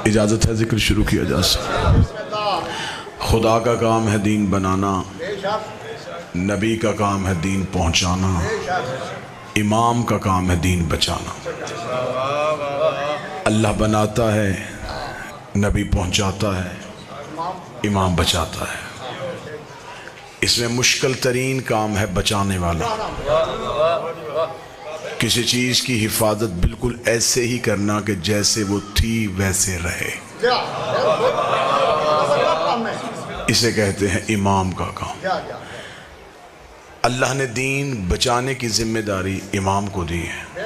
اجازت ہے ذکر شروع کیا جا سکتا۔ خدا کا کام ہے دین بنانا، نبی کا کام ہے دین پہنچانا، امام کا کام ہے دین بچانا۔ اللہ بناتا ہے، نبی پہنچاتا ہے، امام بچاتا ہے۔ اس میں مشکل ترین کام ہے بچانے والا۔ کسی چیز کی حفاظت بالکل ایسے ہی کرنا کہ جیسے وہ تھی ویسے رہے، اسے کہتے ہیں امام کا کام۔ اللہ نے دین بچانے کی ذمہ داری امام کو دی ہے۔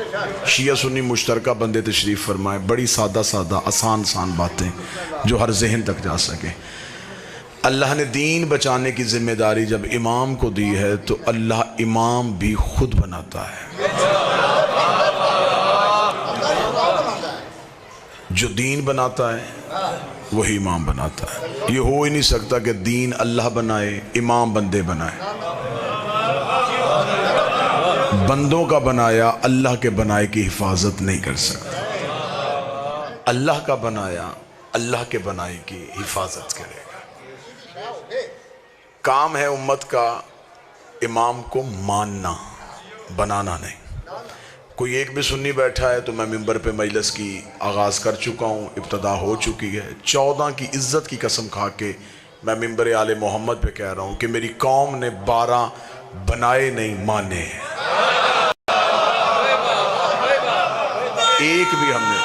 شیعہ سنی مشترکہ بندے تشریف فرمائے، بڑی سادہ سادہ آسان باتیں جو ہر ذہن تک جا سکے۔ اللہ نے دین بچانے کی ذمہ داری جب امام کو دی ہے تو اللہ امام بھی خود بناتا ہے۔ جو دین بناتا ہے وہی امام بناتا ہے۔ یہ ہو ہی نہیں سکتا کہ دین اللہ بنائے، امام بندے بنائے۔ بندوں کا بنایا اللہ کے بنائے کی حفاظت نہیں کر سکتا، اللہ کا بنایا اللہ کے بنائے کی حفاظت کرے گا۔ کام ہے امت کا امام کو ماننا، بنانا نہیں۔ کوئی ایک بھی سنی بیٹھا ہے تو میں ممبر پہ مجلس کی آغاز کر چکا ہوں، ابتدا ہو چکی ہے۔ 14 کی عزت کی قسم کھا کے میں ممبر آل محمد پہ کہہ رہا ہوں کہ میری قوم نے 12 بنائے نہیں مانے ہیں۔ ایک بھی ہم نے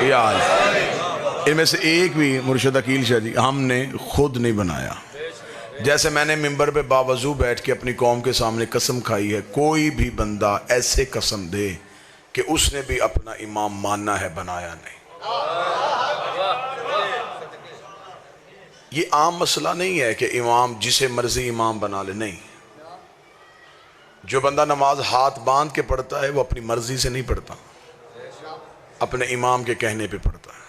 یاد ان میں سے ایک بھی مرشد عقیل شاہ جی ہم نے خود نہیں بنایا۔ جیسے میں نے ممبر پہ باوضو بیٹھ کے اپنی قوم کے سامنے قسم کھائی ہے، کوئی بھی بندہ ایسے قسم دے کہ اس نے بھی اپنا امام ماننا ہے، بنایا نہیں۔ یہ عام مسئلہ نہیں ہے کہ امام جسے مرضی امام بنا لے، نہیں۔ جو بندہ نماز ہاتھ باندھ کے پڑھتا ہے وہ اپنی مرضی سے نہیں پڑھتا، اپنے امام کے کہنے پہ پڑھتا ہے۔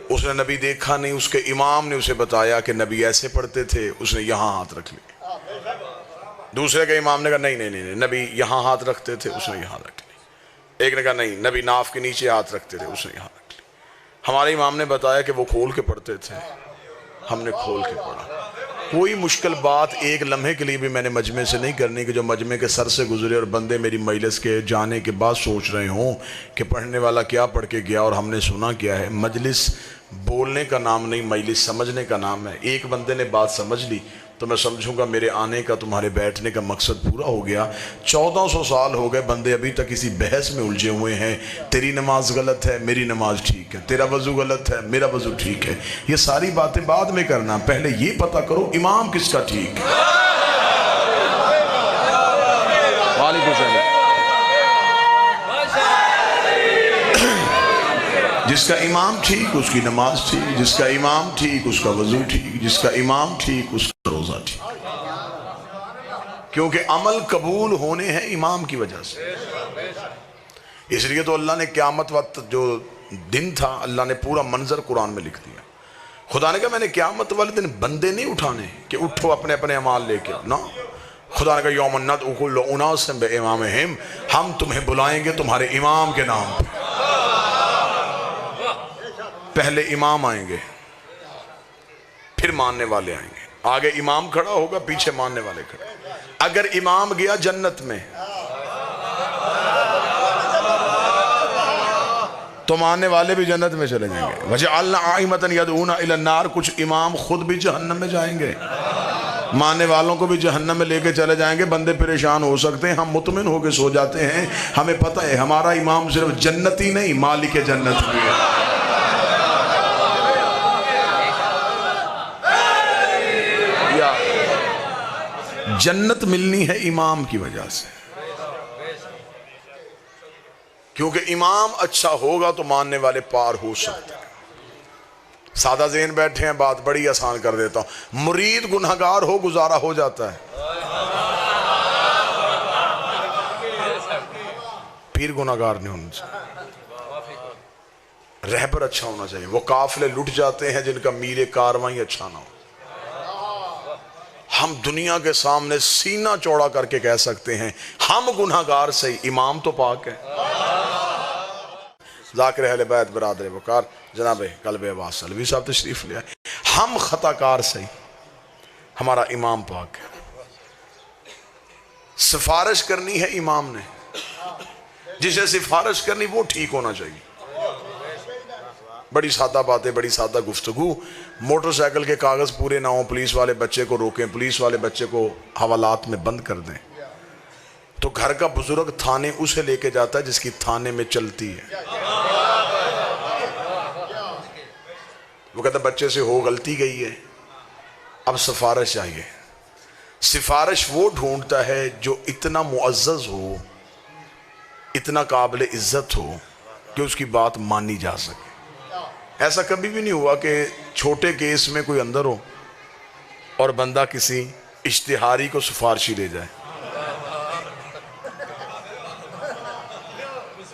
اس نے نبی دیکھا نہیں، اس کے امام نے اسے بتایا کہ نبی ایسے پڑھتے تھے، اس نے یہاں ہاتھ رکھ لیا۔ دوسرے کے امام نے کہا نہیں نبی یہاں ہاتھ رکھتے تھے، اس نے یہاں رکھ لی۔ ایک نے کہا نہیں نبی ناف کے نیچے ہاتھ رکھتے تھے، اس نے یہاں رکھ لی۔ ہمارے امام نے بتایا کہ وہ کھول کے پڑھتے تھے، ہم نے کھول کے پڑھا۔ کوئی مشکل بات ایک لمحے کے لیے بھی میں نے مجمع سے نہیں کرنی کہ جو مجمع کے سر سے گزرے اور بندے میری مجلس کے جانے کے بعد سوچ رہے ہوں کہ پڑھنے والا کیا پڑھ کے گیا اور ہم نے سنا کیا ہے۔ مجلس بولنے کا نام نہیں، مجلس سمجھنے کا نام ہے۔ ایک بندے نے بات سمجھ لی تو میں سمجھوں گا میرے آنے کا، تمہارے بیٹھنے کا مقصد پورا ہو گیا۔ 1400 سال ہو گئے، بندے ابھی تک کسی بحث میں الجھے ہوئے ہیں۔ تیری نماز غلط ہے، میری نماز ٹھیک ہے، تیرا وضو غلط ہے، میرا وضو ٹھیک ہے۔ یہ ساری باتیں بعد میں کرنا، پہلے یہ پتہ کرو امام کس کا ٹھیک ہے۔ وعلیکم السلام۔ جس کا امام ٹھیک اس کی نماز ٹھیک، جس کا امام ٹھیک اس کا وضو ٹھیک، جس کا امام ٹھیک اس کا روزہ ٹھیک۔ کیونکہ عمل قبول ہونے ہیں امام کی وجہ سے۔ اس لیے تو اللہ نے قیامت وقت جو دن تھا، اللہ نے پورا منظر قرآن میں لکھ دیا۔ خدا نے کہا میں نے قیامت والے دن بندے نہیں اٹھانے کہ اٹھو اپنے اپنے اعمال لے کے، نا۔ خدا نے کہا یوم ندعو کل اناس بامامہم، ہم تمہیں بلائیں گے تمہارے امام کے نام پہ۔ پہلے امام آئیں گے، پھر ماننے والے آئیں گے۔ آگے امام کھڑا ہوگا، پیچھے ماننے والے کھڑے۔ اگر امام گیا جنت میں تو ماننے والے بھی جنت میں چلے جائیں گے۔ وَجَعَلْنَا أَئِمَّةً يَدْعُونَ إِلَى النَّارِ، کچھ امام خود بھی جہنم میں جائیں گے، ماننے والوں کو بھی جہنم میں لے کے چلے جائیں گے۔ بندے پریشان ہو سکتے ہیں، ہم مطمئن ہو کے سو جاتے ہیں، ہمیں پتہ ہے ہمارا امام صرف جنتی نہیں، مالک جنت بھی ہے۔ جنت ملنی ہے امام کی وجہ سے، کیونکہ امام اچھا ہوگا تو ماننے والے پار ہو سکتے ہیں۔ سادہ ذہن بیٹھے ہیں، بات بڑی آسان کر دیتا ہوں۔ مرید گنہگار ہو گزارا ہو جاتا ہے، پیر گنہگار نہیں ہونا چاہیے، رہبر اچھا ہونا چاہیے۔ وہ قافلے لٹ جاتے ہیں جن کا میر کارواں اچھا نہ ہو۔ ہم دنیا کے سامنے سینہ چوڑا کر کے کہہ سکتے ہیں ہم گناہگار سے، امام تو پاک ہے۔ ذاکر اہل بیت برادر وقار جناب قلب عباس سلوی صاحب تشریف لے آئے. ہم خطا کار صحیح، ہمارا امام پاک ہے. سفارش کرنی ہے امام نے، جسے سفارش کرنی وہ ٹھیک ہونا چاہیے. بڑی سادہ باتیں، بڑی سادہ گفتگو. موٹر سائیکل کے کاغذ پورے نہ ہوں، پولیس والے بچے کو روکیں، پولیس والے بچے کو حوالات میں بند کر دیں. تو گھر کا بزرگ تھانے اسے لے کے جاتا ہے جس کی تھانے میں چلتی ہے. وہ کہتا ہے بچے سے ہو غلطی گئی ہے، اب سفارش چاہیے. سفارش وہ ڈھونڈتا ہے جو اتنا معزز ہو، اتنا قابل عزت ہو کہ اس کی بات مانی جا سکے. ایسا کبھی بھی نہیں ہوا کہ چھوٹے کیس میں کوئی اندر ہو اور بندہ کسی اشتہاری کو سفارشی لے جائے.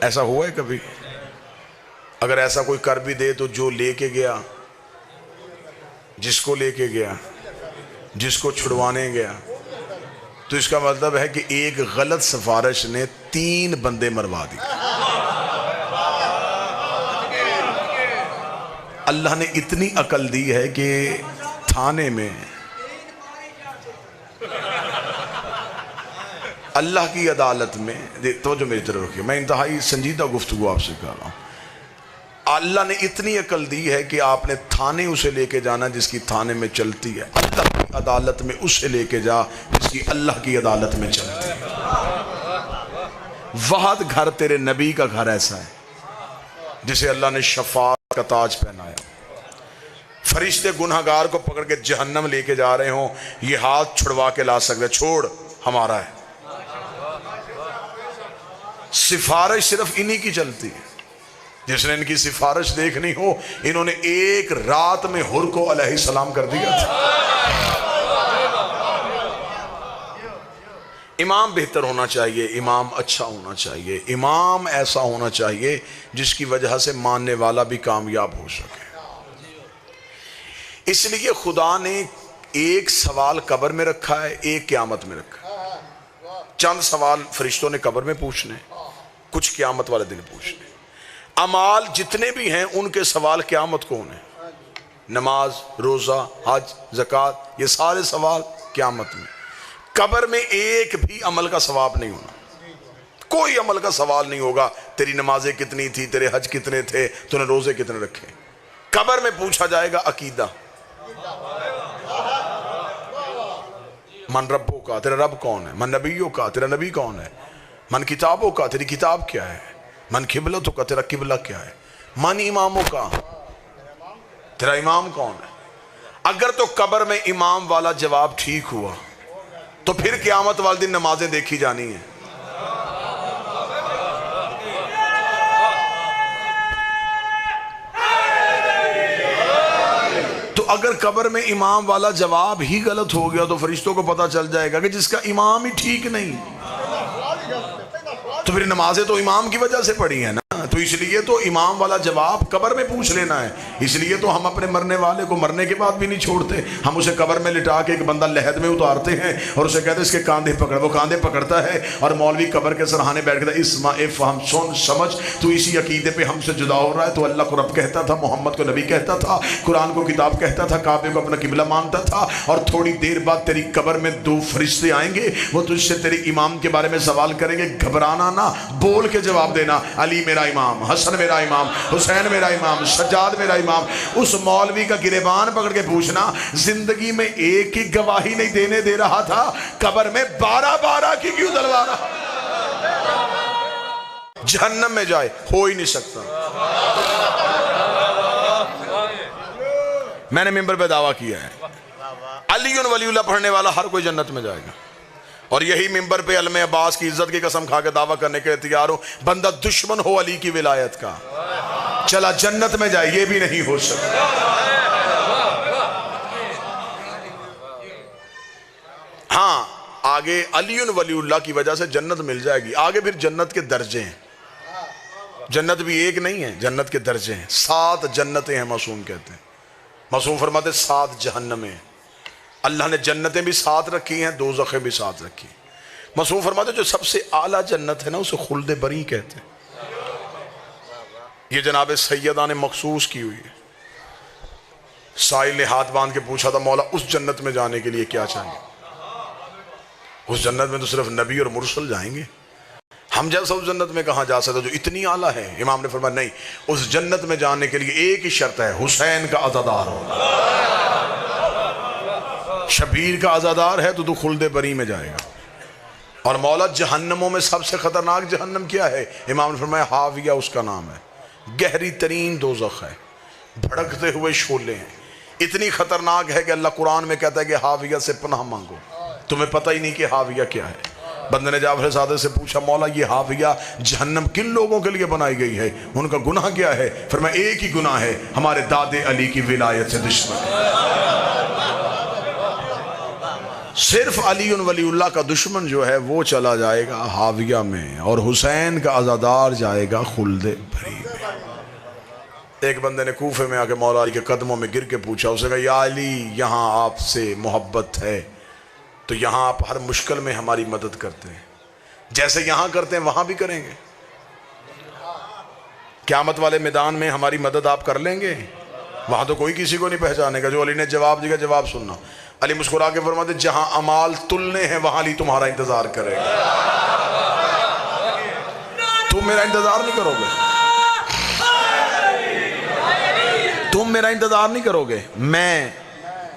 ایسا ہوا ہے کبھی؟ اگر ایسا کوئی کر بھی دے تو جو لے کے گیا، جس کو لے کے گیا، جس کو چھڑوانے گیا، تو اس کا مطلب ہے کہ ایک غلط سفارش نے 3 بندے مروا دی. اللہ نے اتنی عقل دی ہے کہ تھانے میں اللہ کی عدالت میں، توجہ میری طرف رکھیے، میں انتہائی سنجیدہ گفتگو آپ سے کر رہا ہوں. اللہ نے اتنی عقل دی ہے کہ آپ نے تھانے اسے لے کے جانا جس کی تھانے میں چلتی ہے. اللہ کی عدالت میں اسے لے کے جا جس کی اللہ کی عدالت میں چلتی ہے. وحد گھر تیرے نبی کا گھر ایسا ہے جسے اللہ نے شفاعت کا تاج پہنایا. فرشتے گنہگار کو پکڑ کے جہنم لے کے جا رہے ہوں، یہ ہاتھ چھڑوا کے لا سکتے، چھوڑ ہمارا ہے. سفارش صرف انہی کی چلتی ہے. جس نے ان کی سفارش دیکھنی ہو، انہوں نے ایک رات میں حر کو علیہ السلام کر دیا تھا. امام بہتر ہونا چاہیے، امام اچھا ہونا چاہیے، امام ایسا ہونا چاہیے جس کی وجہ سے ماننے والا بھی کامیاب ہو سکے. اس لیے خدا نے ایک سوال قبر میں رکھا ہے، ایک قیامت میں رکھا ہے. چند سوال فرشتوں نے قبر میں پوچھنے، کچھ قیامت والے دن پوچھنے. اعمال جتنے بھی ہیں ان کے سوال قیامت کو ہونے، نماز، روزہ، حج، زکوٰۃ، یہ سارے سوال قیامت میں. قبر میں ایک بھی عمل کا ثواب نہیں ہونا، کوئی عمل کا سوال نہیں ہوگا. تیری نمازیں کتنی تھی، تیرے حج کتنے تھے، تو نے روزے کتنے رکھے. قبر میں پوچھا جائے گا عقیدہ، من ربوں کا، تیرا رب کون ہے، من نبیوں کا، تیرا نبی کون ہے، من کتابوں کا، تیری کتاب کیا ہے، من قبلتوں کا، تیرا قبلہ کیا ہے، من اماموں کا، تیرا امام کون ہے. اگر تو قبر میں امام والا جواب ٹھیک ہوا تو پھر قیامت والے دن نمازیں دیکھی جانی ہیں. تو اگر قبر میں امام والا جواب ہی غلط ہو گیا تو فرشتوں کو پتا چل جائے گا کہ جس کا امام ہی ٹھیک نہیں، تو پھر نمازیں تو امام کی وجہ سے پڑھی ہیں نا. تو اس لیے تو امام والا جواب قبر میں پوچھ لینا ہے. اس لیے تو ہم اپنے مرنے والے کو مرنے کے بعد بھی نہیں چھوڑتے. ہم اسے قبر میں لٹا کے ایک بندہ لحد میں اتارتے ہیں اور اسے کہتے ہیں اس کے کاندھے پکڑ. وہ کاندھے پکڑتا ہے اور مولوی قبر کے سرحانے بیٹھ کے اسمع افہم، سن سمجھ، تو اسی عقیدے پہ ہم سے جدا ہو رہا ہے. تو اللہ کو رب کہتا تھا، محمد کو نبی کہتا تھا، قرآن کو کتاب کہتا تھا، کعبے کو اپنا قبلہ مانتا تھا. اور تھوڑی دیر بعد تیری قبر میں 2 فرشتے آئیں گے، وہ تجھ سے تیری امام کے بارے میں سوال کریں گے. گھبرانا نہ، بول کے جواب دینا، علی میرا امام، حسن میرا امام، حسین میرا امام، سجاد میرا امام. اس مولوی کا گریبان پکڑ کے پوچھنا، زندگی میں ایک ہی گواہی نہیں دینے دے رہا تھا، قبر میں 12 کی کیوں دلوا رہا؟ جہنم میں جائے، ہو ہی نہیں سکتا. میں نے ممبر پہ دعویٰ کیا ہے علی ولی اللہ پڑھنے والا ہر کوئی جنت میں جائے گا. اور یہی ممبر پہ علم عباس کی عزت کی قسم کھا کے دعویٰ کرنے کے تیار ہو، بندہ دشمن ہو علی کی ولایت کا، چلا جنت میں جائے، یہ بھی نہیں ہو سکتا. ہاں آگے علی ولی اللہ کی وجہ سے جنت مل جائے گی. آگے پھر جنت کے درجے ہیں. جنت بھی ایک نہیں ہے، جنت کے درجے ہیں. 7 جنتیں ہیں معصوم کہتے ہیں. معصوم فرماتے 7 جہنمیں. اللہ نے جنتیں بھی 7 رکھی ہیں، دوزخیں بھی 7 رکھی. معصوم فرماتے جو سب سے اعلیٰ جنت ہے نا اسے خلد بری کہتے ہیں. یہ جناب سیدہ نے مخصوص کی ہوئی ہے۔ سائل نے ہاتھ باندھ کے پوچھا تھا مولا اس جنت میں جانے کے لیے کیا چاہیے؟ اس جنت میں تو صرف نبی اور مرسل جائیں گے، ہم جیسا اس جنت میں کہاں جا سکتے جو اتنی اعلیٰ ہے؟ امام نے فرمایا نہیں، اس جنت میں جانے کے لیے ایک ہی شرط ہے، حسین کا عزادار ہونا۔ شبیر کا عزادار ہے تو خلد بری میں جائے گا۔ اور مولا جہنموں میں سب سے خطرناک جہنم کیا ہے؟ امام نے فرمایا حاویہ اس کا نام ہے، گہری ترین دوزخ ہے، بھڑکتے ہوئے شعلے ہیں، اتنی خطرناک ہے کہ اللہ قرآن میں کہتا ہے کہ حاویہ سے پناہ مانگو۔ تمہیں پتہ ہی نہیں کہ حاویہ کیا ہے۔ بندے نے جعفر صادق سے پوچھا مولا یہ حاویہ جہنم کن لوگوں کے لیے بنائی گئی ہے، ان کا گناہ کیا ہے؟ فرمایا ایک ہی گناہ ہے، ہمارے دادے علی کی ولایت سے دشمن ہے۔ صرف علی ولی اللہ کا دشمن جو ہے وہ چلا جائے گا حاویہ میں، اور حسین کا عزادار جائے گا خلد بری میں۔ ایک بندے نے کوفے میں آ کے مولا علی کے قدموں میں گر کے پوچھا، اسے کہا یا علی یہاں آپ سے محبت ہے تو یہاں آپ ہر مشکل میں ہماری مدد کرتے ہیں، جیسے یہاں کرتے ہیں وہاں بھی کریں گے؟ قیامت والے میدان میں ہماری مدد آپ کر لیں گے؟ وہاں تو کوئی کسی کو نہیں پہچانے گا۔ جو علی نے جواب دیا جواب سننا، علی مسکرا کے فرماتے جہاں اعمال تلنے ہیں وہاں علی تمہارا انتظار کرے گا۔ تم میرا انتظار نہیں کرو گے، تم میرا انتظار نہیں کرو گے، میں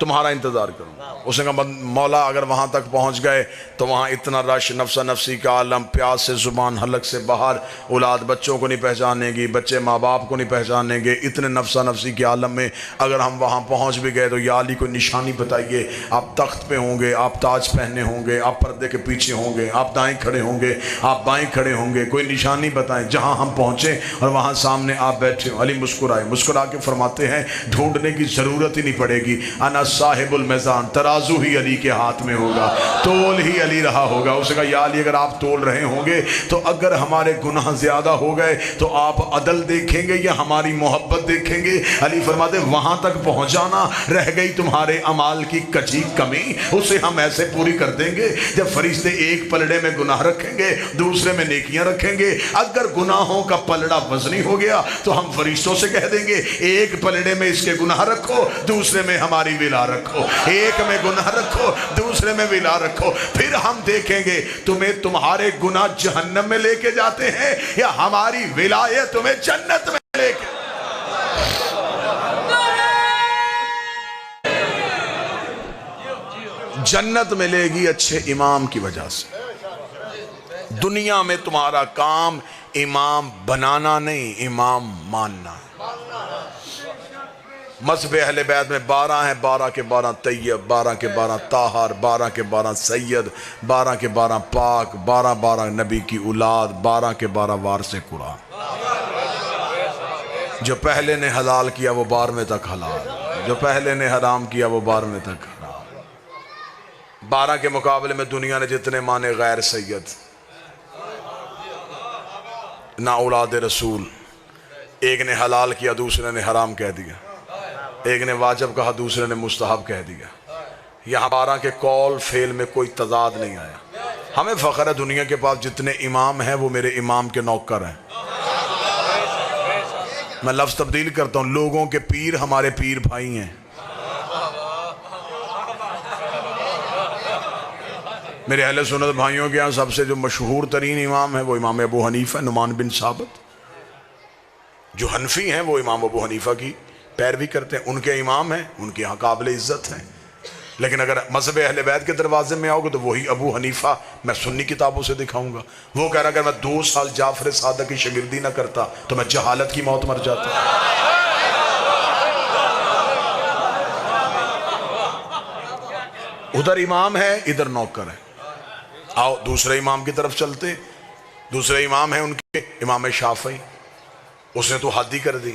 تمہارا انتظار کروں گا۔ اس نے کہا مولا اگر وہاں تک پہنچ گئے تو وہاں اتنا رش، نفسا نفسی کا عالم، پیاس سے زبان حلق سے باہر، اولاد بچوں کو نہیں پہچانے گی، بچے ماں باپ کو نہیں پہچانیں گے، اتنے نفسا نفسی کے عالم میں اگر ہم وہاں پہنچ بھی گئے تو یا علی کوئی نشانی بتائیے، آپ تخت پہ ہوں گے، آپ تاج پہنے ہوں گے، آپ پردے کے پیچھے ہوں گے، آپ دائیں کھڑے ہوں گے، آپ بائیں کھڑے ہوں گے، کوئی نشانی بتائیں جہاں ہم پہنچیں اور وہاں سامنے آپ بیٹھے ہوں۔ علی مسکرائے، مسکرا کے فرماتے ہیں ڈھونڈنے کی ضرورت ہی نہیں پڑے گی، انا صاحب المیزان، ترازو ہی علی کے ہاتھ میں ہوگا، تول ہی علی رہا ہوگا۔ اسے کہا یا علی اگر آپ تول رہے ہوں گے تو اگر ہمارے گناہ زیادہ ہو گئے تو آپ عدل دیکھیں گے یا ہماری محبت دیکھیں گے؟ علی فرماتے وہاں تک پہنچانا، رہ گئی تمہارے اعمال کی کچی کمی، اسے ہم ایسے پوری کر دیں گے جب فرشتے ایک پلڑے میں گناہ رکھیں گے دوسرے میں نیکیاں رکھیں گے، اگر گناہوں کا پلڑا وزنی ہو گیا تو ہم فرشتوں سے کہہ دیں گے ایک پلڑے میں اس کے گناہ رکھو دوسرے میں ہماری ولا رکھو، ایک میں گناہ رکھو دوسرے میں ولا رکھو، پھر ہم دیکھیں گے تمہیں تمہارے گناہ جہنم میں لے کے جاتے ہیں یا ہماری ولایت تمہیں جنت میں لے کے۔ جنت ملے گی اچھے امام کی وجہ سے۔ دنیا میں تمہارا کام امام بنانا نہیں، امام ماننا ہے۔ مذہب اہل بیت میں 12 ہیں، 12 کے 12 طیب، 12 کے 12 طاہر، 12 کے 12 سید، 12 کے 12 پاک، 12 نبی کی اولاد، 12 کے 12 وارث قرآن۔ جو پہلے نے حلال کیا وہ 12ویں تک حلال، جو پہلے نے حرام کیا وہ 12ویں تک حرام۔ 12 کے مقابلے میں دنیا نے جتنے مانے غیر سید، نہ اولاد رسول، ایک نے حلال کیا دوسرے نے حرام کہہ دیا، ایک نے واجب کہا دوسرے نے مستحب کہہ دیا۔ یہاں 12 کے قول فعل میں کوئی تضاد نہیں آیا۔ ہمیں فخر ہے دنیا کے پاس جتنے امام ہیں وہ میرے امام کے نوکر ہیں۔ میں لفظ تبدیل کرتا ہوں، لوگوں کے پیر ہمارے پیر بھائی ہیں۔ میرے اہل سنت بھائیوں کے ہاں سب سے جو مشہور ترین امام ہے وہ امام ابو حنیفہ نعمان بن ثابت۔ جو حنفی ہیں وہ امام ابو حنیفہ کی پیروی کرتے ہیں، ان کے امام ہیں، ان کے یہاں قابل عزت ہیں۔ لیکن اگر مذہب اہل بیت کے دروازے میں آؤ گے تو وہی ابو حنیفہ میں سنی کتابوں سے دکھاؤں گا، وہ کہہ رہا اگر میں 2 سال جعفر صادق کی شاگردی نہ کرتا تو میں جہالت کی موت مر جاتا۔ ادھر امام ہے ادھر نوکر ہے۔ آؤ دوسرے امام کی طرف چلتے۔ دوسرے امام ہیں ان کے امام شافعی، اس نے تو حد ہی کر دی،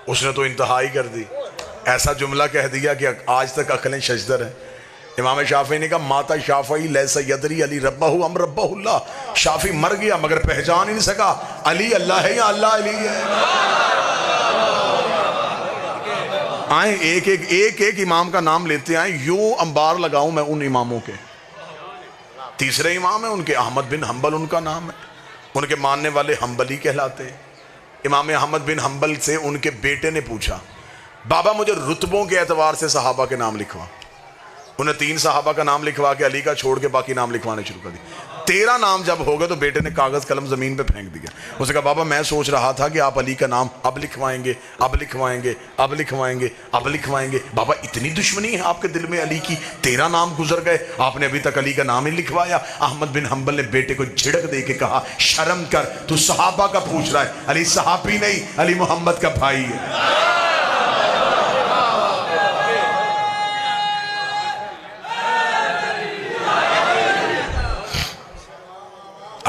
اس نے تو انتہائی کر دی، ایسا جملہ کہہ دیا کہ آج تک عقلیں شجدر ہیں۔ امام شافعی نے کہا ماتا شافعی لیسا یدری علی ربہ ام ربہ اللہ، شافعی مر گیا مگر پہچان ہی نہیں سکا علی اللہ ہے یا اللہ علی ہے۔ آئیں ایک امام کا نام لیتے آئیں، یوں انبار لگاؤں میں ان اماموں کے۔ تیسرے امام ہیں ان کے احمد بن حنبل ان کا نام ہے، ان کے ماننے والے حنبلی کہلاتے ہیں۔ امام احمد بن حنبل سے ان کے بیٹے نے پوچھا بابا مجھے رتبوں کے اعتبار سے صحابہ کے نام لکھوا. انہیں 3 صحابہ کا نام لکھوا کے علی کا چھوڑ کے باقی نام لکھوانے شروع کر دی. 13 نام جب ہو گئے تو بیٹے نے کاغذ قلم زمین پہ پھینک دیا. اس نے کہا بابا میں سوچ رہا تھا کہ آپ علی کا نام اب لکھوائیں گے اب لکھوائیں گے اب لکھوائیں گے اب لکھوائیں گے. بابا اتنی دشمنی ہے آپ کے دل میں علی کی, 13 نام گزر گئے آپ نے ابھی تک علی کا نام ہی لکھوایا. احمد بن حنبل نے بیٹے کو جھڑک دے کے کہا شرم کر, تو صحابہ کا پوچھ رہا ہے, علی صحابی نہیں, علی محمد کا بھائی ہے.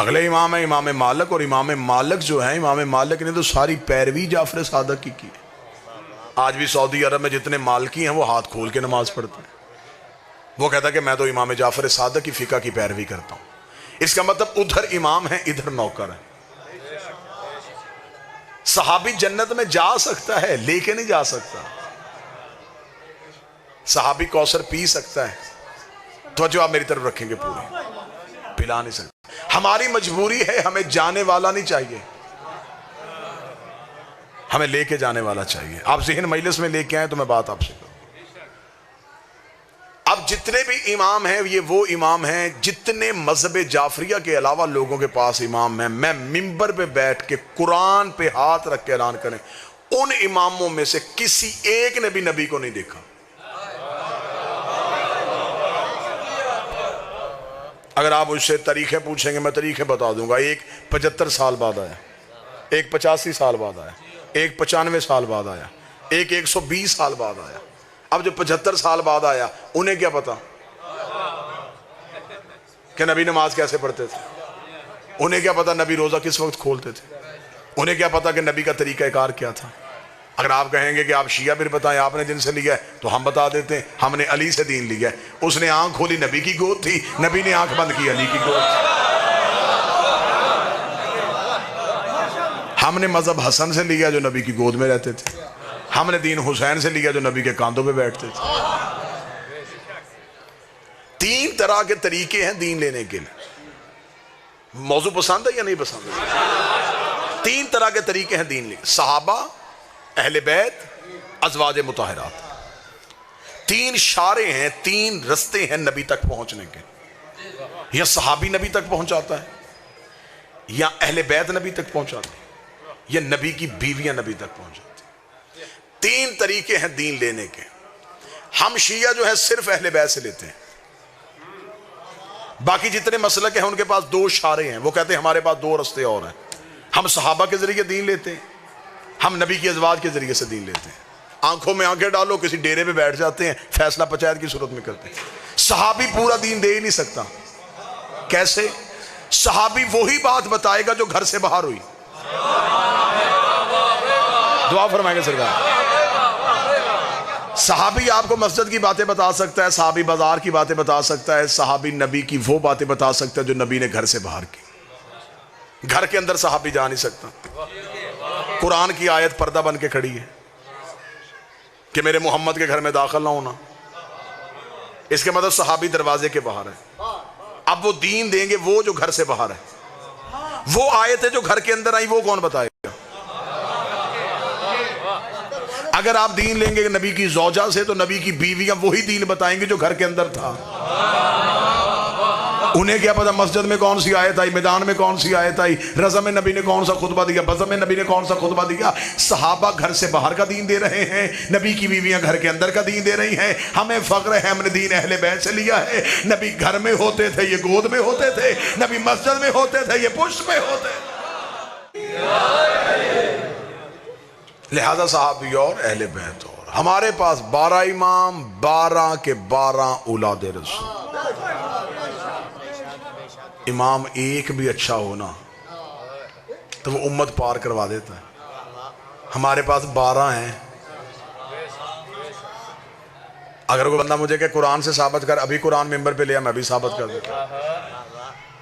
اگلے امام ہیں امام مالک, اور امام مالک جو ہیں امام مالک نے تو ساری پیروی جعفر صادق کی کی. آج بھی سعودی عرب میں جتنے مالکی ہیں وہ ہاتھ کھول کے نماز پڑھتے ہیں. وہ کہتا ہے کہ میں تو امام جعفر صادق کی فقہ کی پیروی کرتا ہوں. اس کا مطلب ادھر امام ہیں ادھر نوکر ہیں. صحابی جنت میں جا سکتا ہے لیکن نہیں جا سکتا. صحابی کوثر پی سکتا ہے, توجہ آپ میری طرف رکھیں گے پوری, پلا نہیں سکتا. ہماری مجبوری ہے, ہمیں جانے والا نہیں چاہیے, ہمیں لے کے جانے والا چاہیے. آپ ذہن مجلس میں لے کے آئیں تو میں بات آپ سے کروں. اب جتنے بھی امام ہیں یہ وہ امام ہیں جتنے مذہب جعفریہ کے علاوہ لوگوں کے پاس امام ہیں. میں منبر پہ بیٹھ کے قرآن پہ ہاتھ رکھ کے اعلان کریں, ان اماموں میں سے کسی ایک نے بھی نبی کو نہیں دیکھا. اگر آپ مجھ سے تاریخیں پوچھیں گے میں تاریخیں بتا دوں گا. ایک 75 سال بعد آیا, ایک 85 سال بعد آیا, ایک 95 سال بعد آیا, ایک 120 سال بعد آیا. اب جو 75 سال بعد آیا انہیں کیا پتا کہ نبی نماز کیسے پڑھتے تھے, انہیں کیا پتا نبی روزہ کس وقت کھولتے تھے, انہیں کیا پتا کہ نبی کا طریقہ کار کیا تھا. اگر آپ کہیں گے کہ آپ شیعہ پھر بتائیں آپ نے جن سے لیا ہے, تو ہم بتا دیتے ہیں ہم نے علی سے دین لیا ہے. اس نے آنکھ کھولی نبی کی گود تھی, نبی نے آنکھ بند کی علی کی گود تھی. ہم نے مذہب حسن سے لیا جو نبی کی گود میں رہتے تھے, ہم نے دین حسین سے لیا جو نبی کے کاندھوں پہ بیٹھتے تھے. 3 طرح کے طریقے ہیں دین لینے کے لیے. موضوع پسند ہے یا نہیں پسند ہے؟ 3 طرح کے طریقے ہیں دین لینے. صحابہ, اہل بیت, ازواج مطہرات. 3 شارے ہیں, 3 رستے ہیں نبی تک پہنچنے کے. یا صحابی نبی تک پہنچاتا ہے, یا اہل بیت نبی تک پہنچاتے ہیں, یا نبی کی بیویاں نبی تک پہنچاتی ہیں. 3 طریقے ہیں دین لینے کے. ہم شیعہ جو ہے صرف اہل بیت سے لیتے ہیں. باقی جتنے مسلک ہیں ان کے پاس 2 شارے ہیں, وہ کہتے ہیں ہمارے پاس 2 رستے اور ہیں. ہم صحابہ کے ذریعے دین لیتے ہیں, ہم نبی کی ازواج کے ذریعے سے دین لیتے ہیں. آنکھوں میں آنکھیں ڈالو, کسی ڈیرے میں بیٹھ جاتے ہیں, فیصلہ پنچایت کی صورت میں کرتے ہیں. صحابی پورا دین دے ہی نہیں سکتا. کیسے؟ صحابی وہی بات بتائے گا جو گھر سے باہر ہوئی. دعا فرمائیں گے سرکار. صحابی آپ کو مسجد کی باتیں بتا سکتا ہے, صحابی بازار کی باتیں بتا سکتا ہے, صحابی نبی کی وہ باتیں بتا سکتا ہے جو نبی نے گھر سے باہر کی. گھر کے اندر صحابی جا نہیں سکتا. قرآن کی آیت پردہ بن کے کھڑی ہے کہ میرے محمد کے گھر میں داخل نہ ہونا, اس کے مطلب صحابی دروازے کے باہر ہے. اب وہ دین دیں گے وہ جو گھر سے باہر ہے. وہ آیتیں جو گھر کے اندر آئی وہ کون بتائے گا؟ اگر آپ دین لیں گے نبی کی زوجہ سے تو نبی کی بیویاں وہی دین بتائیں گے جو گھر کے اندر تھا. انہیں کیا پتا مسجد میں کون سی آیت آئی, میدان میں کون سی آیت آئی, رضا میں نبی نے کون سا خطبہ دیا, بزم میں نبی نے کون سا خطبہ دیا. صحابہ گھر سے باہر کا دین دے رہے ہیں, نبی کی بیویاں گھر کے اندر کا دین دے رہی ہیں. ہمیں فخر ہے ہم نے دین اہل بیت سے لیا ہے. نبی گھر میں ہوتے تھے, یہ گود میں ہوتے تھے. نبی مسجد میں ہوتے تھے, یہ پشت میں ہوتے تھے. لہذا صحابی اور اہل بیت اور. ہمارے پاس 12 امام, 12 کے 12 اولاد رسول. امام ایک بھی اچھا ہونا تو وہ امت پار کروا دیتا ہے. ہمارے پاس 12 ہیں. اگر کوئی بندہ مجھے کہ قرآن سے ثابت کر, ابھی قرآن ممبر پہ لیا, میں بھی ثابت کر دیتا.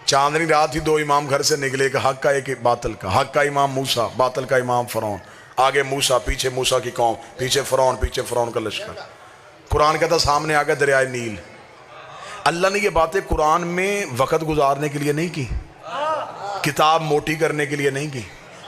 چاندنی رات ہی 2 امام گھر سے نکلے, ایک حق کا ایک باطل کا. حق کا امام موسیٰ, باطل کا امام فرعون. آگے موسیٰ, پیچھے موسیٰ کی قوم, پیچھے فرعون, پیچھے فرعون کا لشکر. قرآن کہتا سامنے آگے دریائے نیل. اللہ نے یہ باتیں قرآن میں وقت گزارنے کے لیے نہیں کی, کتاب موٹی کرنے کے لیے نہیں کی.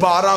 12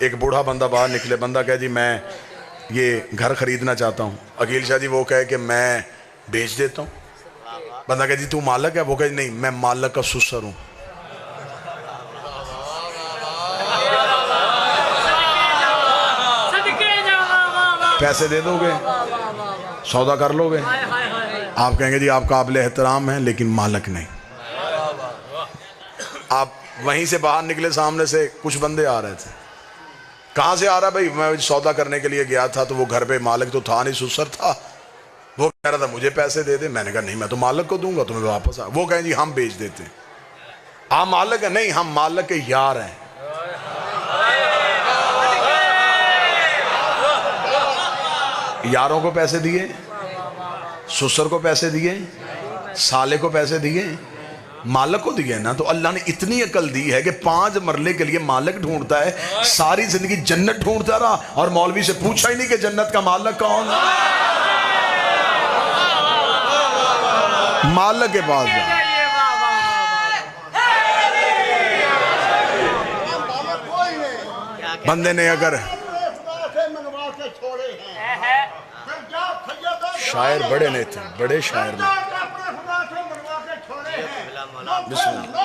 ایک بوڑھا بندہ باہر نکلے, بندہ کہے جی میں یہ گھر خریدنا چاہتا ہوں. عقیل شاہ جی وہ کہے کہ میں بیچ دیتا ہوں. بندہ کہے جی تو مالک ہے؟ وہ کہے نہیں میں مالک کا سسر ہوں. پیسے دے دو گے, سودا کر لو گے, آپ کہیں گے جی آپ قابل احترام ہیں لیکن مالک نہیں. آپ وہیں سے باہر نکلے, سامنے سے کچھ بندے آ رہے تھے. کہاں سے آ رہا بھائی؟ میں سودا کرنے کے لیے گیا تھا تو وہ گھر پہ مالک تو تھا نہیں, سسر تھا. وہ کہہ رہا تھا مجھے پیسے دے دے. میں نے کہا نہیں میں تو مالک کو دوں گا, تمہیں واپس آ. وہ کہیں جی ہم بیچ دیتے ہیں. آپ مالک ہیں؟ نہیں ہم مالک کے یار ہیں. یاروں کو پیسے دیے, سسر کو پیسے دیے, سالے کو پیسے دیے, مالک کو دیے نا. تو اللہ نے اتنی عقل دی ہے کہ 5 مرلے کے لیے مالک ڈھونڈتا ہے. ساری زندگی جنت ڈھونڈتا رہا اور مولوی سے پوچھا ہی نہیں کہ جنت کا مالک کون ہے. مالک کے پاس جا. بندے نے اگر شاعر بڑے نہیں تھے, بڑے شاعر نے. بسم اللہ.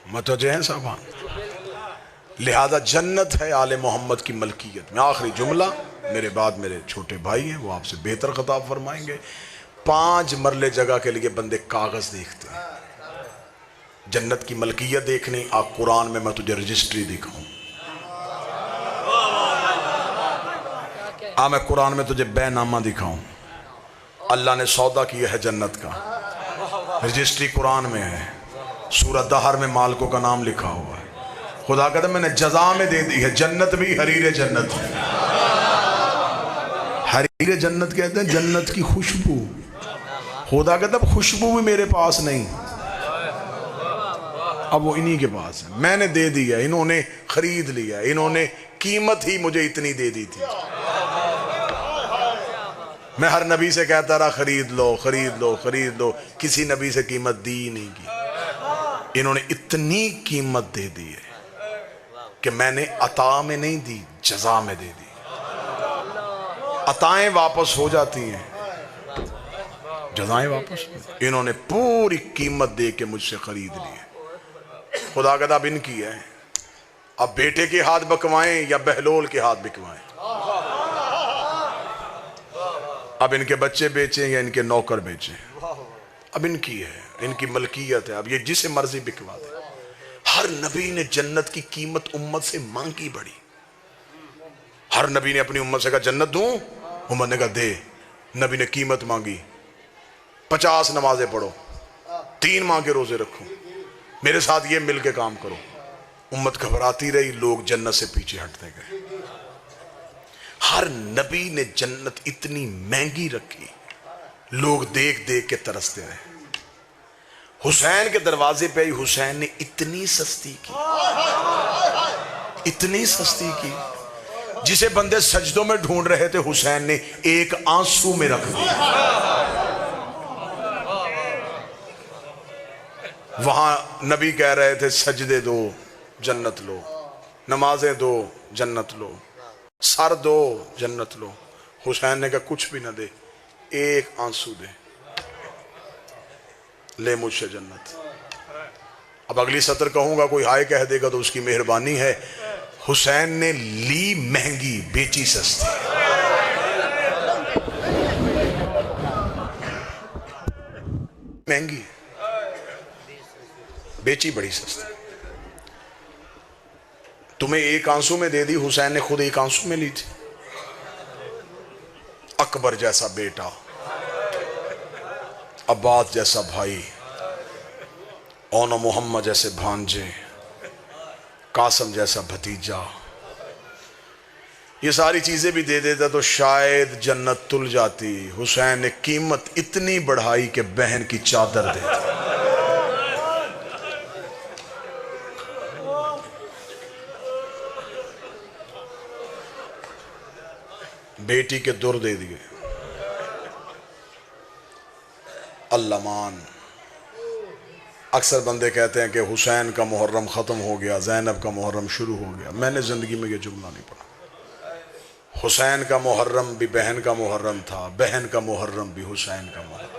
متوجہ ہیں صاحبان؟ لہذا جنت ہے آل محمد کی ملکیت میں. آخری جملہ میرے بعد میرے چھوٹے بھائی ہیں, وہ آپ سے بہتر خطاب فرمائیں گے. 5 مرلے جگہ کے لیے بندے کاغذ دیکھتے ہیں. جنت کی ملکیت دیکھنی, آپ قرآن میں تجھے رجسٹری دکھاؤں. میں قرآن میں تجھے بے نامہ دکھاؤں. اللہ نے سودا کیا ہے جنت کا, رجسٹری قرآن میں ہے. سورہ دہر میں مالکوں کا نام لکھا ہوا ہے. خدا کہتا ہے میں نے جزا میں دے دی ہے. جنت بھی حریر جنت ہے. حریر جنت کہتے ہیں جنت کی خوشبو. خدا کہتا ہے خوشبو بھی میرے پاس نہیں, اب وہ انہی کے پاس ہے. میں نے دے دیا, انہوں نے خرید لیا, انہوں نے قیمت ہی مجھے اتنی دے دی تھی. میں ہر نبی سے کہتا رہا خرید لو خرید لو خرید لو, کسی نبی سے قیمت دی نہیں کی. انہوں نے اتنی قیمت دے دی ہے کہ میں نے عطا میں نہیں دی, جزا میں دے دی. عطائیں واپس ہو جاتی ہیں, جزائیں واپس. انہوں نے پوری قیمت دے کے مجھ سے خرید لی ہے. خدا کہتا اب ان کی ہے, اب بیٹے کے ہاتھ بکوائیں یا بہلول کے ہاتھ بکوائیں. اب ان کے بچے بیچیں یا ان کے نوکر بیچیں, اب ان کی ہے, ان کی ملکیت ہے. اب یہ جسے مرضی بکوا دے. ہر نبی نے جنت کی قیمت امت سے مانگی بڑی. ہر نبی نے اپنی امت سے کہا جنت دوں, امت نے کہا دے. نبی نے قیمت مانگی, 50 نمازیں پڑھو, 3 ماہ کے روزے رکھو, میرے ساتھ یہ مل کے کام کرو. امت گھبراتی رہی, لوگ جنت سے پیچھے ہٹتے گئے. ہر نبی نے جنت اتنی مہنگی رکھی, لوگ دیکھ دیکھ کے ترستے رہے. حسین کے دروازے پہ حسین نے اتنی سستی کی, اتنی سستی کی, جسے بندے سجدوں میں ڈھونڈ رہے تھے حسین نے ایک آنسو میں رکھ دیا. وہاں نبی کہہ رہے تھے سجدے دو جنت لو, نمازیں دو جنت لو, سر دو جنت لو. حسین نے کہا کچھ بھی نہ دے, ایک آنسو دے, لے مجھ سے جنت. اب اگلی سطر کہوں گا, کوئی ہائے کہہ دے گا تو اس کی مہربانی ہے. حسین نے لی مہنگی, بیچی سستی. مہنگی بیچی بڑی سستی. تمہیں ایک آنسو میں دے دی, حسین نے خود ایک آنسو میں لی تھی. اکبر جیسا بیٹا, عباس جیسا بھائی, اون و محمد جیسے بھانجے, قاسم جیسا بھتیجا, یہ ساری چیزیں بھی دے دیتا تو شاید جنت تل جاتی. حسین نے قیمت اتنی بڑھائی کہ بہن کی چادر دے دی. بیٹی کے در دے دیے۔ اللہ مان۔ اکثر بندے کہتے ہیں کہ حسین کا محرم ختم ہو گیا، زینب کا محرم شروع ہو گیا۔ میں نے زندگی میں یہ جملہ نہیں پڑھا۔ حسین کا محرم بھی بہن کا محرم تھا، بہن کا محرم بھی حسین کا محرم۔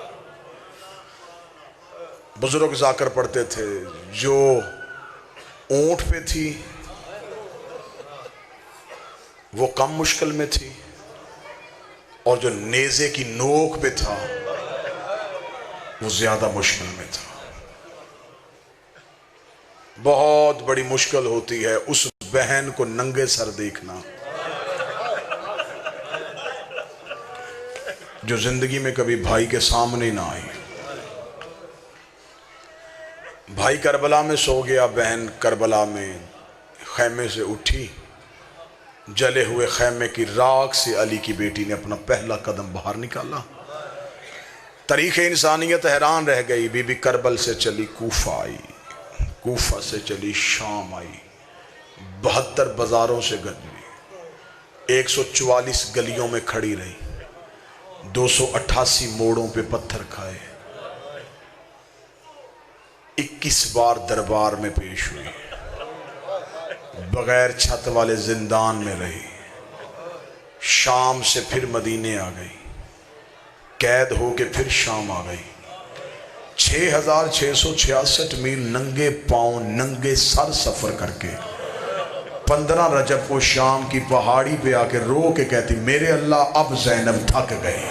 بزرگ ذاکر پڑھتے تھے، جو اونٹ پہ تھی وہ کم مشکل میں تھی، اور جو نیزے کی نوک پہ تھا وہ زیادہ مشکل میں تھا۔ بہت بڑی مشکل ہوتی ہے اس بہن کو ننگے سر دیکھنا جو زندگی میں کبھی بھائی کے سامنے نہ آئی۔ بھائی کربلا میں سو گیا، بہن کربلا میں خیمے سے اٹھی، جلے ہوئے خیمے کی راکھ سے علی کی بیٹی نے اپنا پہلا قدم باہر نکالا۔ تاریخ انسانیت حیران رہ گئی۔ بی بی کربل سے چلی کوفہ آئی، کوفہ سے چلی شام آئی، 72 بازاروں سے گزری، 144 گلیوں میں کھڑی رہی، 288 موڑوں پہ پتھر کھائے، 21 بار دربار میں پیش ہوئی، بغیر چھت والے زندان میں رہی، شام سے پھر مدینے آ گئی، قید ہو کے پھر شام آ گئی، 6666 میل ننگے پاؤں ننگے سر سفر کر کے 15 رجب کو شام کی پہاڑی پہ آ کے رو کے کہتی، میرے اللہ اب زینب تھک گئی،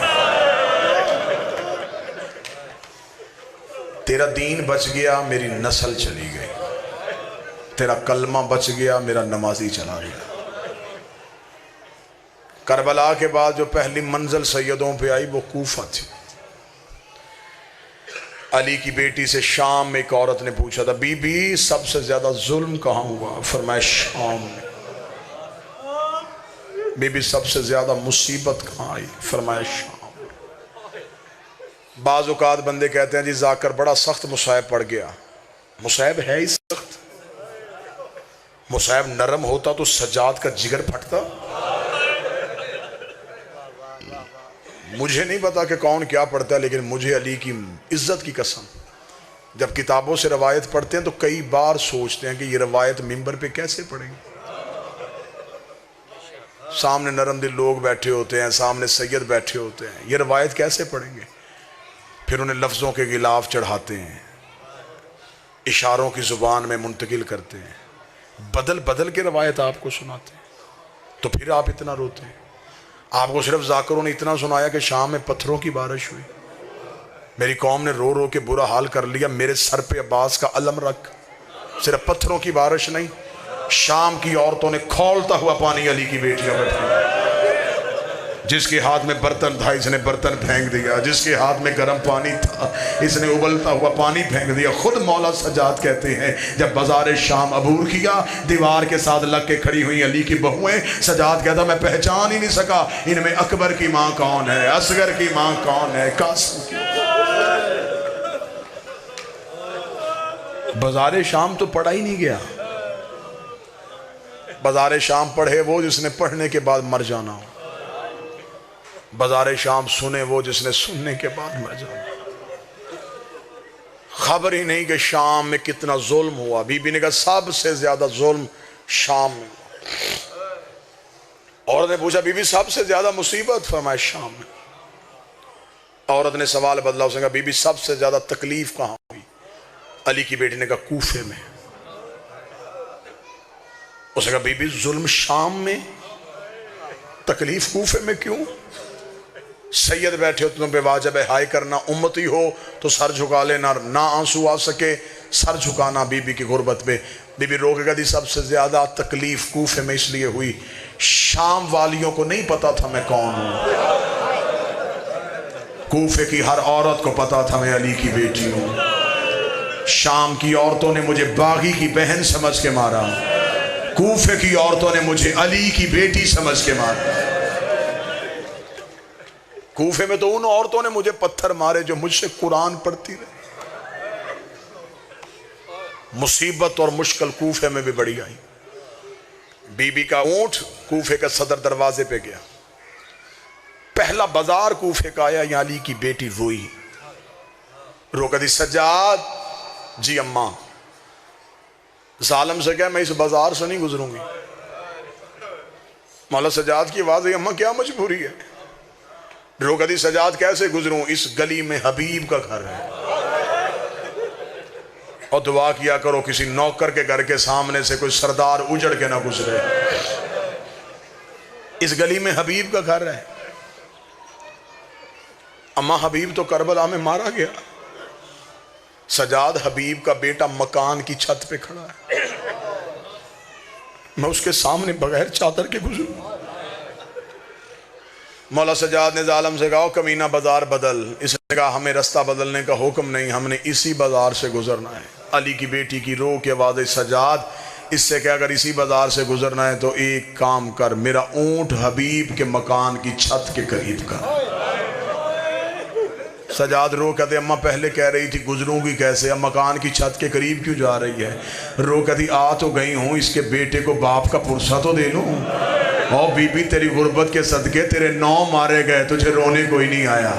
تیرا دین بچ گیا، میری نسل چلی گئی، تیرا کلمہ بچ گیا، میرا نمازی چلا گیا۔ کربلا کے بعد جو پہلی منزل سیدوں پہ آئی وہ کوفہ تھی۔ علی کی بیٹی سے شام میں ایک عورت نے پوچھا تھا، بی بی سب سے زیادہ ظلم کہاں ہوا؟ فرمایا شام میں۔ بی بی سب سے زیادہ مصیبت کہاں آئی؟ فرمایا شام۔ بعض اوقات بندے کہتے ہیں جی ذاکر بڑا سخت مصائب پڑ گیا۔ مصائب ہے ہی سخت، مصائب نرم ہوتا تو سجاد کا جگر پھٹتا۔ مجھے نہیں پتا کہ کون کیا پڑھتا ہے، لیکن مجھے علی کی عزت کی قسم جب کتابوں سے روایت پڑھتے ہیں تو کئی بار سوچتے ہیں کہ یہ روایت منبر پہ کیسے پڑھیں گے۔ سامنے نرم دل لوگ بیٹھے ہوتے ہیں، سامنے سید بیٹھے ہوتے ہیں، یہ روایت کیسے پڑھیں گے؟ پھر انہیں لفظوں کے غلاف چڑھاتے ہیں، اشاروں کی زبان میں منتقل کرتے ہیں، بدل بدل کے روایت آپ کو سناتے ہیں، تو پھر آپ اتنا روتے ہیں۔ آپ کو صرف ذاکروں نے اتنا سنایا کہ شام میں پتھروں کی بارش ہوئی، میری قوم نے رو رو کے برا حال کر لیا، میرے سر پہ عباس کا علم رکھ۔ صرف پتھروں کی بارش نہیں، شام کی عورتوں نے کھولتا ہوا پانی علی کی بیٹیاں بیٹھی، جس کے ہاتھ میں برتن تھا اس نے برتن پھینک دیا، جس کے ہاتھ میں گرم پانی تھا اس نے ابلتا ہوا پانی پھینک دیا۔ خود مولا سجاد کہتے ہیں جب بازار شام عبور کیا، دیوار کے ساتھ لگ کے کھڑی ہوئی علی کی بہویں، سجاد کہتا میں پہچان ہی نہیں سکا ان میں اکبر کی ماں کون ہے، اصغر کی ماں کون ہے، قاسم کی۔ بازار شام تو پڑھا ہی نہیں گیا، بازار شام پڑھے وہ جس نے پڑھنے کے بعد مر جانا ہو، بازار شام سنے وہ جس نے سننے کے بعد مر جانا۔ خبر ہی نہیں کہ شام میں کتنا ظلم ہوا۔ بی بی نے کہا سب سے زیادہ ظلم شام میں ہوا۔ عورت نے پوچھا بی بی سب سے زیادہ مصیبت؟ فرمایا شام میں۔ عورت نے سوال بدلا، اس نے کہا بی بی سب سے زیادہ تکلیف کہاں ہوئی؟ علی کی بیٹی نے کہا کوفے میں۔ اس نے کہا بی بی ظلم شام میں، تکلیف کوفے میں کیوں؟ سید بیٹھے ہو تم پہ واجب ہے ہائے کرنا، امتی ہو تو سر جھکا لینا، نہ آنسو آ سکے سر جھکانا بی بی کی غربت پہ۔ بی بی رو کے کہتی سب سے زیادہ تکلیف کوفے میں اس لیے ہوئی، شام والیوں کو نہیں پتا تھا میں کون ہوں، کوفے کی ہر عورت کو پتا تھا میں علی کی بیٹی ہوں۔ شام کی عورتوں نے مجھے باغی کی بہن سمجھ کے مارا، کوفے کی عورتوں نے مجھے علی کی بیٹی سمجھ کے مارا۔ کوفے میں تو ان عورتوں نے مجھے پتھر مارے جو مجھ سے قرآن پڑھتی رہی۔ مصیبت اور مشکل کوفے میں بھی بڑی آئی۔ بی بی کا اونٹ کوفے کا صدر دروازے پہ گیا، پہلا بازار کوفے کا آیا، یہاں علی کی بیٹی روئی، رو کہتی سجاد جی اماں، ظالم سے کہا میں اس بازار سے نہیں گزروں گی۔ مولا سجاد کی آواز ہے اماں کیا مجبوری ہے؟ رو کہتی سجاد کیسے گزروں، اس گلی میں حبیب کا گھر ہے، اور دعا کیا کرو کسی نوکر کے گھر کے سامنے سے کوئی سردار اجڑ کے نہ گزرے، اس گلی میں حبیب کا گھر ہے۔ اماں حبیب تو کربلا میں مارا گیا، سجاد حبیب کا بیٹا مکان کی چھت پہ کھڑا ہے، میں اس کے سامنے بغیر چادر کے گزروں؟ مولا سجاد نے ظالم سے کہا کمینہ بازار بدل، اس نے کہا ہمیں رستہ بدلنے کا حکم نہیں، ہم نے اسی بازار سے گزرنا ہے۔ علی کی بیٹی کی رو کے آواز سجاد اس سے کہ اگر اسی بازار سے گزرنا ہے تو ایک کام کر، میرا اونٹ حبیب کے مکان کی چھت کے قریب کر۔ سجاد رو کہتے اماں پہلے کہہ رہی تھی گزروں گی کیسے، اب مکان کی چھت کے قریب کیوں جا رہی ہے؟ رو کہتی آ تو گئی ہوں، اس کے بیٹے کو باپ کا پرسہ تو دے لوں۔ او بی بی تیری غربت کے صدقے تیرے 9 مارے گئے، تجھے رونے کوئی نہیں آیا،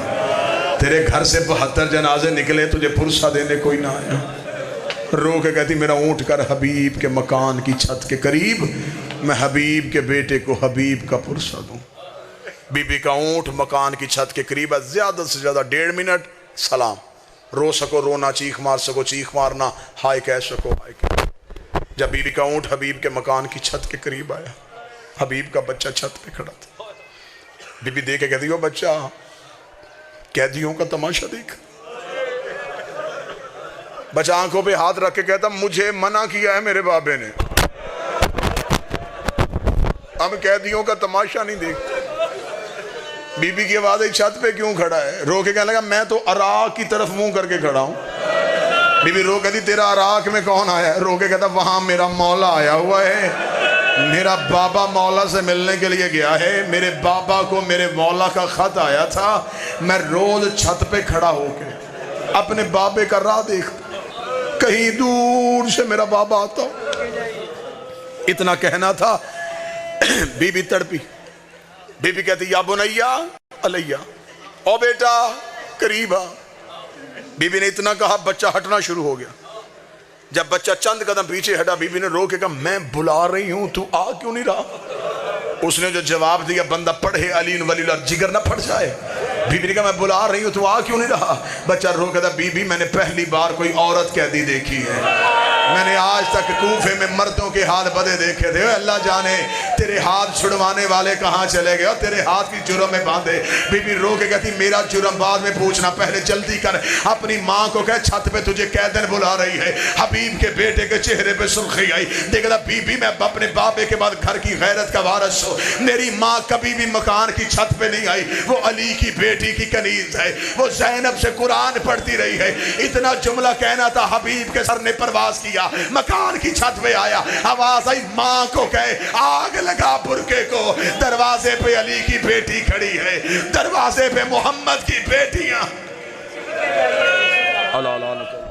تیرے گھر سے 72 جنازے نکلے، تجھے پرسہ دینے کوئی نہ آیا۔ رو کے کہتی میرا اونٹ کر حبیب کے مکان کی چھت کے قریب، میں حبیب کے بیٹے کو حبیب کا پرسہ دوں۔ بی بی کا اونٹ مکان کی چھت کے قریب ہے، زیادہ سے زیادہ 1.5 منٹ سلام، رو سکو رونا، چیخ مار سکو چیخ مارنا، ہائے کہہ سکو ہائے کہہ۔ جب بی بی کا اونٹ حبیب کے مکان کی چھت کے قریب آیا، حبیب کا بچہ چھت پہ کھڑا تھا، بی بی دیکھ کے کہتی ہو بچہ قیدیوں کا تماشا دیکھ۔ بچہ آنکھوں پہ ہاتھ رکھ کے کہتا مجھے منع کیا ہے میرے بابے نے، ہم قیدیوں کا تماشا نہیں دیکھتے۔ بی بی کی آواز چھت پہ کیوں کھڑا ہے؟ رو کے کہنے لگا میں تو عراق کی طرف منہ کر کے کھڑا ہوں۔ بی بی رو کہتی تیرا عراق میں کون آیا ہے؟ رو کے کہتا وہاں میرا مولا آیا ہوا ہے، میرا بابا مولا سے ملنے کے لیے گیا ہے، میرے بابا کو میرے مولا کا خط آیا تھا، میں روز چھت پہ کھڑا ہو کے اپنے بابے کا راہ دیکھتا، کہیں دور سے میرا بابا آتا ہوں۔ اتنا کہنا تھا، بی بی تڑپی، بی بی کہتی یا بنیا علیہ، او بیٹا قریب آ۔ بی بی نے اتنا کہا بچہ ہٹنا شروع ہو گیا۔ جب بچہ چند قدم پیچھے ہٹا، بی بی نے رو کے کہا میں بلا رہی ہوں تو آ کیوں نہیں رہا؟ اس نے جو جواب دیا بندہ پڑھے علی ولی اللہ جگر نہ پھٹ جائے۔ بی بی نے کہا میں بلا رہی ہوں تو آ کیوں نہیں رہا؟ بچہ رو کہتا بی بی میں نے پہلی بار کوئی عورت قیدی دیکھی ہے، میں نے آج تک کوفے میں مردوں کے ہاتھ بدے دیکھے تھے، اللہ جانے تیرے ہاتھ چھڑوانے والے کہاں چلے گئے اور تیرے ہاتھ کی جرم میں باندھے۔ بی بی رو کے کہتی میرا جرم بعد میں پوچھنا، پہلے جلدی کر، اپنی ماں کو کہہ چھت پہ تجھے قیدن بلا رہی ہے۔ حبیب کے بیٹے کے چہرے پہ سرخی آئی، دیکھتا بی بی میں اپنے بابے کے بعد گھر کی غیرت کا وارث ہوں، میری ماں کبھی بھی مکان کی چھت پہ نہیں آئی، وہ علی کی بیٹی کی کنیز ہے، وہ زینب سے قرآن پڑھتی رہی ہے۔ اتنا جملہ کہنا تھا، حبیب کے سر نے پرواز کیا، مکان کی چھت پہ آیا، آواز آئی ماں کو کہے آگ لگا برکے کو، دروازے پہ علی کی بیٹی کھڑی ہے، دروازے پہ محمد کی بیٹیاں۔ اللہ اللہ اللہ